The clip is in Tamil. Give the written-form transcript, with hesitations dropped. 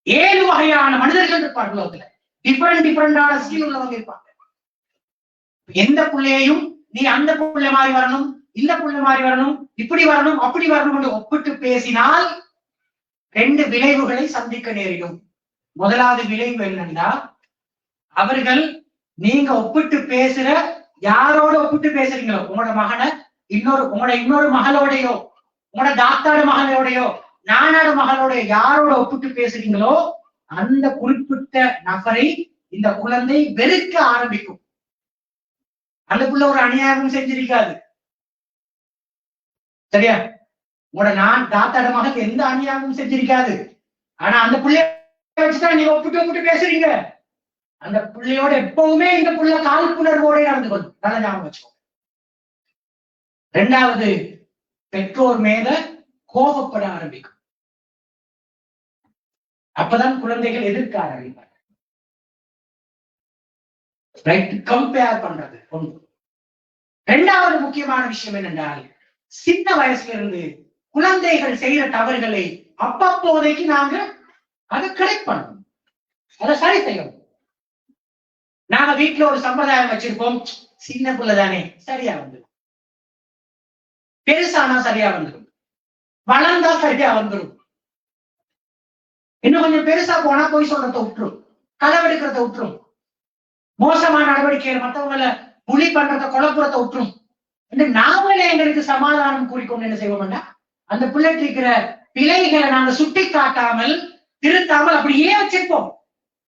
7 வகையான மனிதர்கள் இருப்பார்கள் உலகத்துல. டிஃபரெண்டான ஸ்கில் உள்ளவங்க இருப்பாங்க. எந்த பிள்ளையையும் நீ அந்த புள்ள மாதிரி வரணும், இந்த புள்ள மாதிரி வரணும், இப்படி வரணும், அப்படி வரணும் என்று ஒப்பிட்டு பேசினால் 2 விளைவுகளை சந்திக்க நேரிடும். முதலாவது விளைவு என்னன்னா, அவர்கள் நீங்க ஒப்பிட்டு பேசுற யாரோட ஒப்பிட்டு பேசுறீங்களோ, உங்களோட மகனை இன்னொரு மகளோடையோ, உங்களோட தாத்தாட மகளோடையோ, நானாட மகளோட யாரோட ஒப்பிட்டு பேசுறீங்களோ அந்த குறிப்பிட்ட நபரை இந்த குழந்தை வெறுக்க ஆரம்பிக்கும். அந்த புள்ள ஒரு அநியாயமும் செஞ்சிருக்காது. சரியா? உங்களோட தாத்தாட மகன் எந்த அநியாயமும் செஞ்சிருக்காது. ஆனா அந்த புள்ளைய வச்சுதான் நீங்க ஒப்பிட்டு பேசுறீங்க. அந்த புள்ளையோட எப்பவுமே இந்த புள்ள காழ்ப்புணர்வோட நடந்து கொள்ளும். நல்ல ஞாபகம் வச்சுக்கோங்க. 2வது, பெற்றோர் மேல கோபப்பட ஆரம்பிக்கும். அப்பதான் குழந்தைகள் எதிர்க்க ஆரம்பிப்பாங்க. கம்பேர் பண்றது ஒன்று. 2வது முக்கியமான விஷயம் என்னென்றால், சின்ன வயசுல இருந்து குழந்தைகள் செய்யற தவறுகளை அப்பப்போதைக்கு நாங்க அதை கரெக்ட் பண்ணணும், அதை சரி செய்யணும். நாங்க வீட்டுல ஒரு சம்பிரதாயம் வச்சிருப்போம், சின்ன பிள்ளைதானே சரியா வந்துடும், பெருசானா சரியா வந்துடும், வளர்ந்தா சரியா வந்துடும், இன்னும் கொஞ்சம் பெருசா போனா போய் சொல்றத விட்டுரும், களவெடுக்கிறத விட்டுரும், மோசமான நடவடிக்கைகள் மற்றவங்களை புலி பண்றத குழப்புறத விட்டுரும் என்று நாமளே எங்களுக்கு சமாதானம் கூறிக்கொண்டு என்ன செய்வோம்னா, அந்த பிள்ளைக்கு இருக்கிற பிழைகளை நாங்க சுட்டி காட்டாமல் திருத்தாமல் அப்படியே வச்சிருப்போம்.